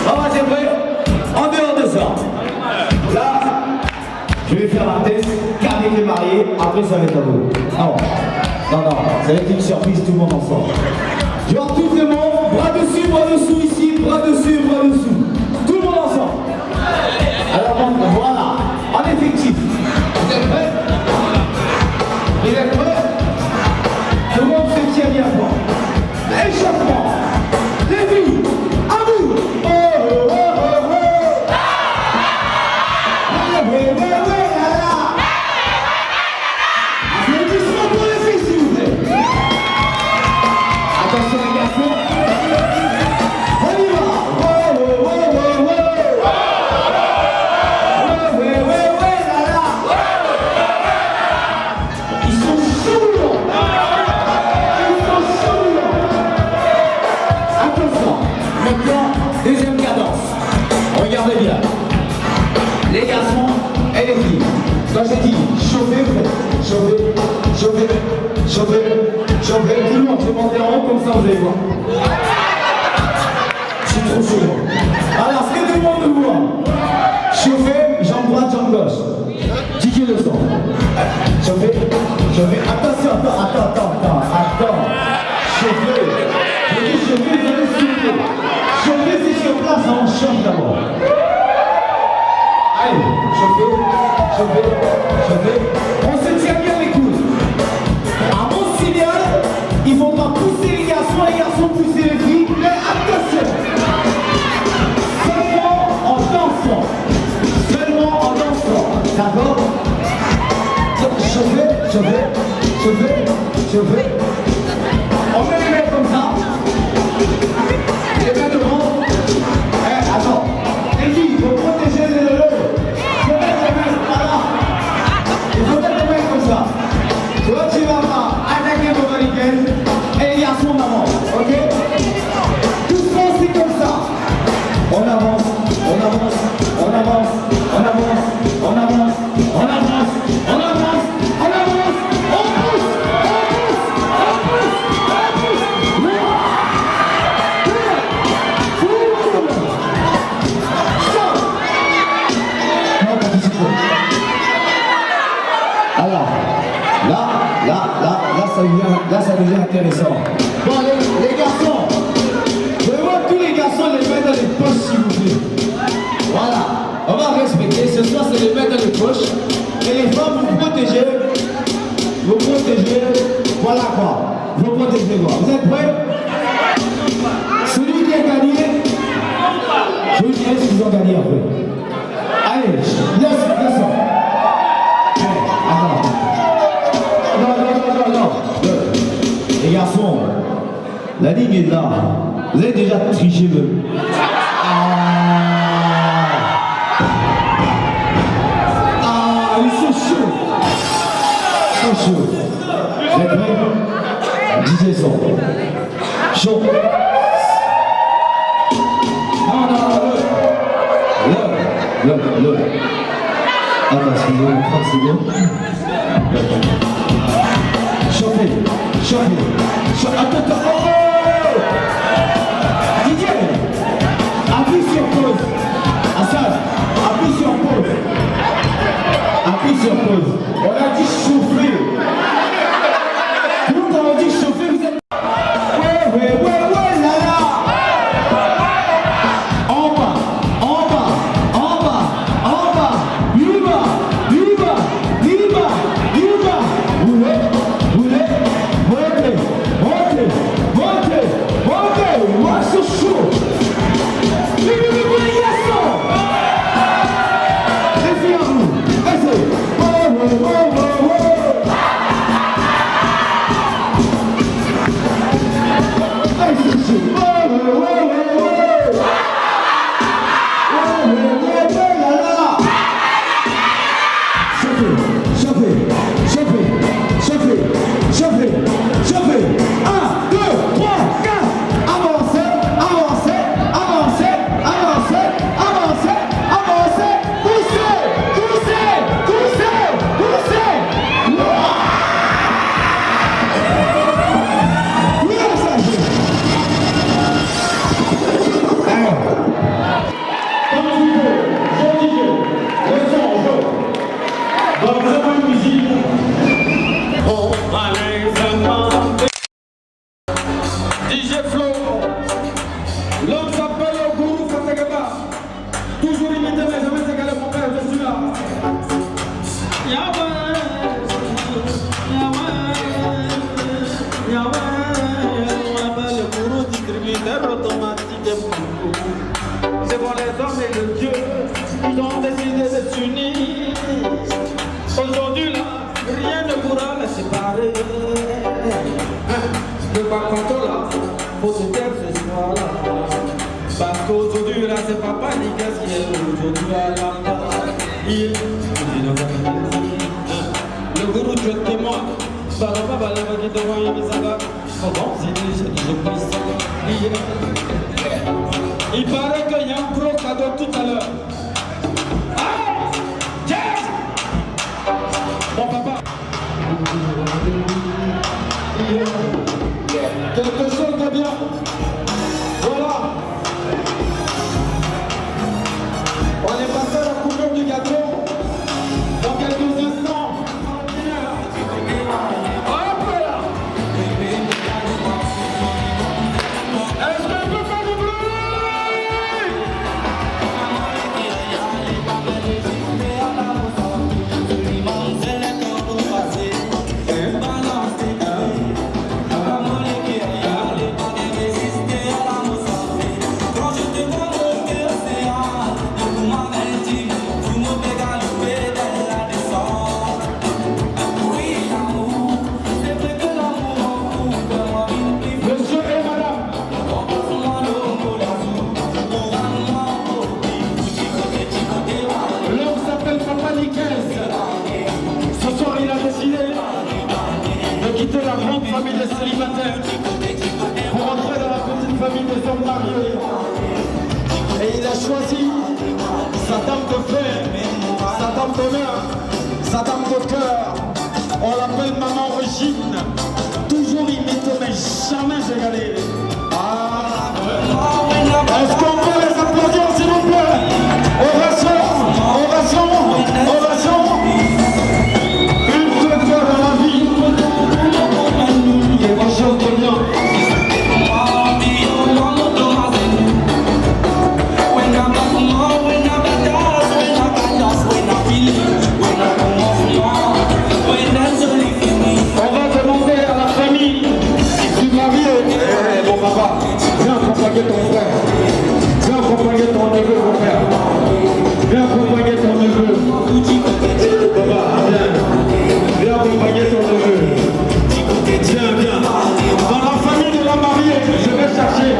Ah, c'est vrai. En dehors de ça. Là, je vais faire un test qu'avec les mariés, après ça va être à vous. Non, ça va être une surprise tout le monde ensemble. Je vais voir tout le monde, bras dessus, bras dessous ici, bras dessus, bras dessous. Tout le monde ensemble. Alors voilà, en effectif. Vous êtes prêts? Vous êtes prêts? Tout le monde se tient bien fort. Échauffement. Les filles, à vous. Oh, oh, oh, oh. Ouais, là, là. Applaudissements pour les filles, s'il vous plaît. Attention les garçons. On y va. Oh, oh, oh, oh, oh. Ouais, là, là. Ils sont chauds. Attention. Maintenant, deuxième cadence. Regardez bien. Les garçons et les filles. Quand j'ai dit chauffer, tout le monde se monter en haut comme ça, vous allez voir. Je suis trop chaud. Alors, est-ce que tout le monde me voit? Chauffer, jambe droite, jambe gauche. 10 kg de sang. Chauffer. Attention, attends. Chauffer. Je dis chauffer, vous allez souffler. Chauffer, c'est sur place, on chauffe d'abord. Allez, chauffer. On se tient bien les coudes. À mon signal, il faudra pousser les garçons pousser les filles. Mais attention, seulement en dansant. Seulement en dansant. D'accord? Je vais. On met les mains comme ça. Les mains devant. Attends. Les filles, il faut protéger les leleux. Il faut mettre les mains par là. Il faut mettre les mains comme ça. Toi, tu vas pas attaquer vos mannequins et les garçons d'avant. Ok? Doucement, c'est comme ça. On avance. Alors, là, ça devient intéressant. Bon, les garçons, je vois tous les garçons les mettre dans les poches, s'il vous plaît. Voilà, on va respecter. Ce soir, c'est les mettre dans les poches. Et les femmes, vous protégez. Voilà quoi. Vous protégez quoi. Vous êtes prêts? Celui qui a gagné, je vous dirai ce qu'ils ont gagné après. Allez, laisse. Non. Les garçons, la ligne est là. Vous avez déjà triché le. Ils sont chauds. Vous êtes prêts? DJ son. Chaud. Non, le. Attends, excusez-moi, 30 secondes. Chauffez. Attends. DJ, appuie sur pause. Hassan, appuie sur pause. On a dit chauffer. Nous, quand on dit chauffer, vous êtes... Ouais, là. En bas. Liba. Montez. Moi, c'est chaud. Les garçons. Les filles à vous. Restez. Chauffez. 1, 2, 3, 4. Avancez. DJ Flo, l'homme s'appelle le gourou Fategaba. Toujours imité, mais jamais égalé mon père, je suis là. Le gourou distributeur automatique de gourou. C'est pour les hommes et le Dieu, ils ont décidé de s'unir. Aujourd'hui là, rien ne pourra les séparer. Le bac là, faut se taire ce soir là. Parce qu'aujourd'hui là, c'est pas panique, ce qui est aujourd'hui à la le gourou, tu es témoin. Il paraît qu'il y a un gros cadeau tout à l'heure. Ah! Yes! Mon papa. Quelque chose de bien. Voilà. On est passé à la coupure du gâteau. Dans quelques instants. Hop là. Est-ce que célibataire pour entrer dans la petite famille des hommes mariés. Et il a choisi sa dame de fer, sa dame d'honneur, sa dame de cœur. On l'appelle Maman Régine. Toujours imité, mais jamais égalé. Ah, est-ce qu'on peut les applaudir, s'il vous plaît? Ovation, ovation, ovation. Une seule fois dans la vie, quelque chose de bien. On va demander à la famille du marié. Bon papa, viens accompagner ton frère. Viens accompagner ton neveu, mon frère. Viens accompagner ton neveu. Papa, viens. Viens accompagner ton neveu. Viens, viens. Dans la famille de la mariée, je vais chercher.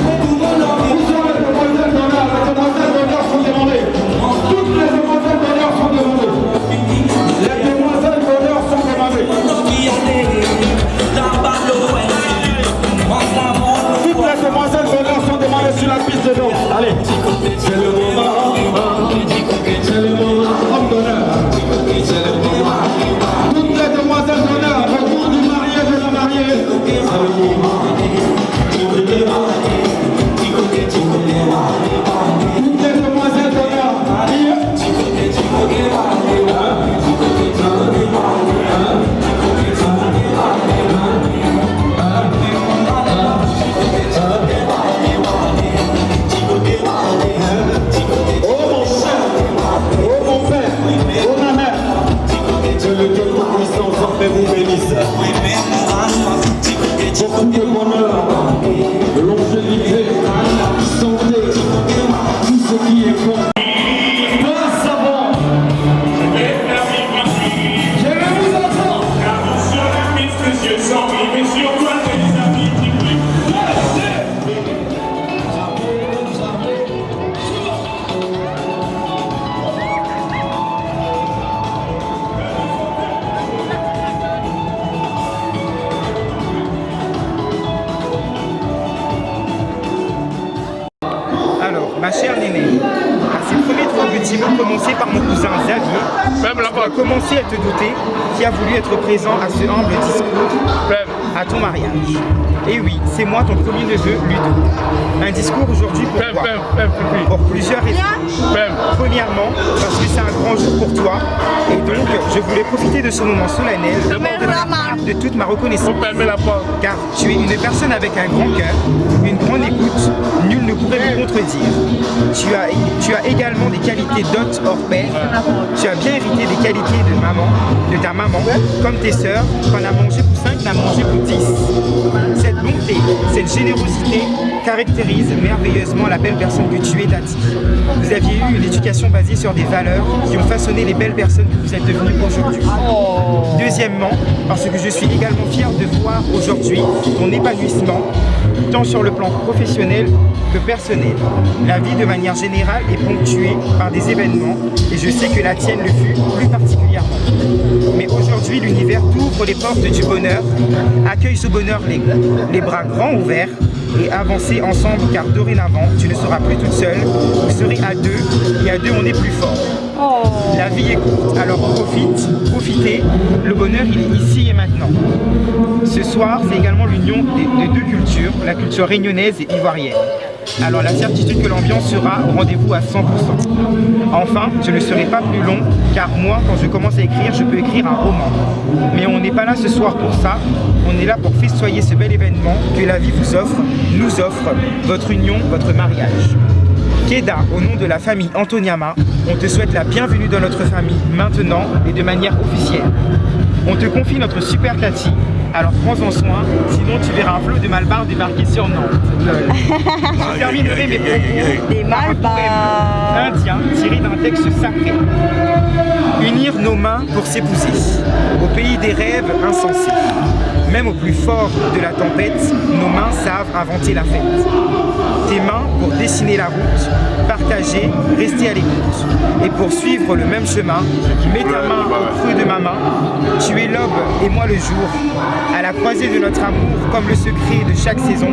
Où sont les demoiselles d'honneur? Les demoiselles d'honneur sont demandées. Toutes les demoiselles d'honneur sont demandées. Les demoiselles d'honneur sont demandées. Toutes les demoiselles d'honneur sont demandées sur la piste de danse. Allez, c'est le moment, c'est le moment, homme d'honneur. Toutes les demoiselles d'honneur, autour du marié et de la mariée. C'est le moment. Toutes les demoiselles d'honneur, mariées. Vous bénisse. Beaucoup de bonheur, de longévité, santé, tout ce qui est bon. Toi, savant. Je vais vous entendre. Car sur la piste, monsieur sans mais sur toi, les amis qui Ma chère Néné, à ces premiers trois petits mots commencés par mon cousin Xavier, tu as commencé à te douter qui a voulu être présent à ce humble discours à ton mariage. Et oui, c'est moi ton premier neveu, Ludo. Un discours aujourd'hui pourquoi? Pour plusieurs raisons. Premièrement, parce que c'est un grand jour pour toi. Et donc, je voulais profiter de ce moment solennel de toute ma reconnaissance. Car tu es une personne avec un grand cœur, une grande écoute, nul ne pourrait me contredire. Tu as également des qualités d'hôte hors pair. Tu as bien hérité des qualités de ta maman, comme tes sœurs, qu'on a mangé pour 5, n'a mangé pour 10. Cette bonté, cette générosité caractérise merveilleusement la belle personne que tu es, Tati. Vous aviez eu une éducation basée sur des valeurs qui ont façonné les belles personnes que vous êtes devenues aujourd'hui. Deuxièmement, parce que je suis également fier de voir aujourd'hui ton épanouissement, tant sur le plan professionnel que personnel. La vie de manière générale est ponctuée par des événements et je sais que la tienne le fut plus particulièrement. Mais aujourd'hui, l'univers t'ouvre les portes du bonheur. Accueille ce bonheur les bras grands ouverts et avancez ensemble car dorénavant, tu ne seras plus toute seule, vous serez à deux et à deux on est plus fort. La vie est courte, alors profitez, le bonheur il est ici et maintenant. Ce soir, c'est également l'union de deux cultures, la culture réunionnaise et ivoirienne. Alors la certitude que l'ambiance sera au rendez-vous à 100%. Enfin, je ne serai pas plus long, car moi, quand je commence à écrire, je peux écrire un roman. Mais on n'est pas là ce soir pour ça, on est là pour festoyer ce bel événement que la vie vous offre, nous offre, votre union, votre mariage. Keda, au nom de la famille Antoniama, on te souhaite la bienvenue dans notre famille maintenant et de manière officielle. On te confie notre super Tati, alors prends-en soin, sinon tu verras un flot de malbars débarquer sur Nantes. Je terminerai mes propos des malbars indiens tirés d'un texte sacré. Unir nos mains pour s'épouser, au pays des rêves insensés. Même au plus fort de la tempête, nos mains savent inventer la fête. Tes mains pour dessiner la route, partager, rester à l'écoute. Et pour suivre le même chemin, mets ta main au creux de ma main, tu es l'aube et moi le jour. À la croisée de notre amour, comme le secret de chaque saison,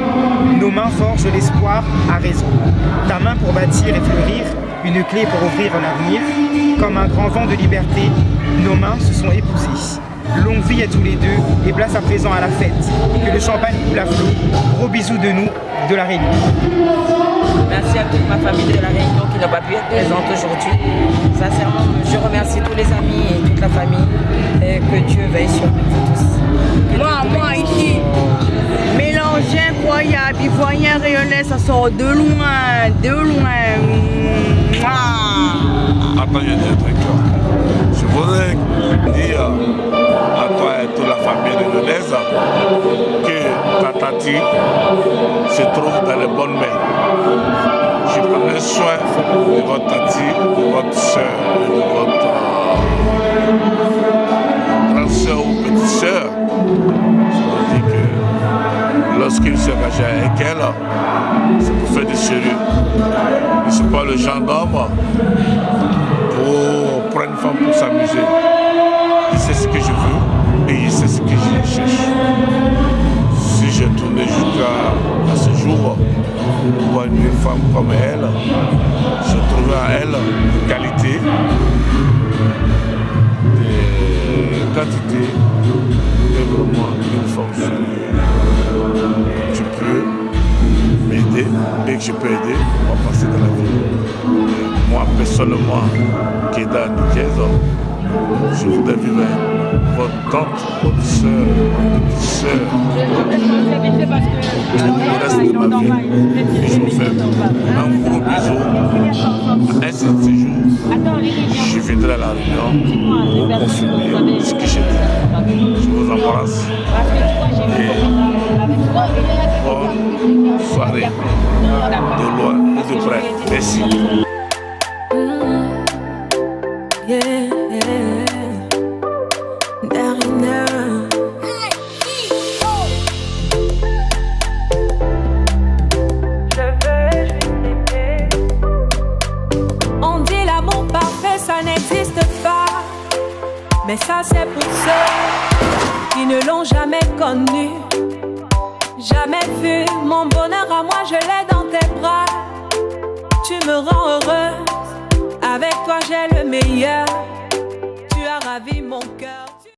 nos mains forgent l'espoir à raison. Ta main pour bâtir et fleurir, une clé pour ouvrir l'avenir. Comme un grand vent de liberté, nos mains se sont épousées. Longue vie à tous les deux et place à présent à la fête. Que le champagne coule à flot. Gros bisous de nous, de la Réunion. Merci à toute ma famille de la Réunion qui n'a pas pu être présente aujourd'hui. Sincèrement, je remercie tous les amis et toute la famille. Et que Dieu veille sur nous tous. Moi ici, mélange incroyable, ivoirien, réunionnais, ça sort de loin, de loin. Attends, je dis un truc. Je voudrais dire à toi et toute la famille réunionnaise que ta tati se trouve dans les bonnes mains. Je prends soin de votre tati, de votre soeur, de votre grande soeur ou petite soeur. Je veux dire que lorsqu'il s'engage avec elle, c'est pour faire du sérieux. Et ce n'est pas le genre d'homme pour prendre une femme pour s'amuser. Il sait ce que je veux et il sait ce que je cherche. Si j'ai tourné jusqu'à ce jour pour voir une femme comme elle, je trouve à elle des qualités, des quantités et vraiment une force. Tu peux m'aider, dès que je peux aider, on va passer dans la vie. Moi, personnellement, Keda Niquez, je voudrais vivre avec votre tante, votre soeur, votre petite soeur. Le reste de ma vie, et je vous fais un gros bisou. Un seul séjour, je viendrai à la Réunion pour confirmer ce que j'ai dit. Je vous embrasse. Et bonne soirée, de loin et de près. Merci. On dit l'amour parfait, ça n'existe pas. Mais ça c'est pour ceux qui ne l'ont jamais connu. Jamais vu mon bonheur à moi, je l'ai dans tes bras. Tu me rends heureuse, avec toi j'ai le meilleur.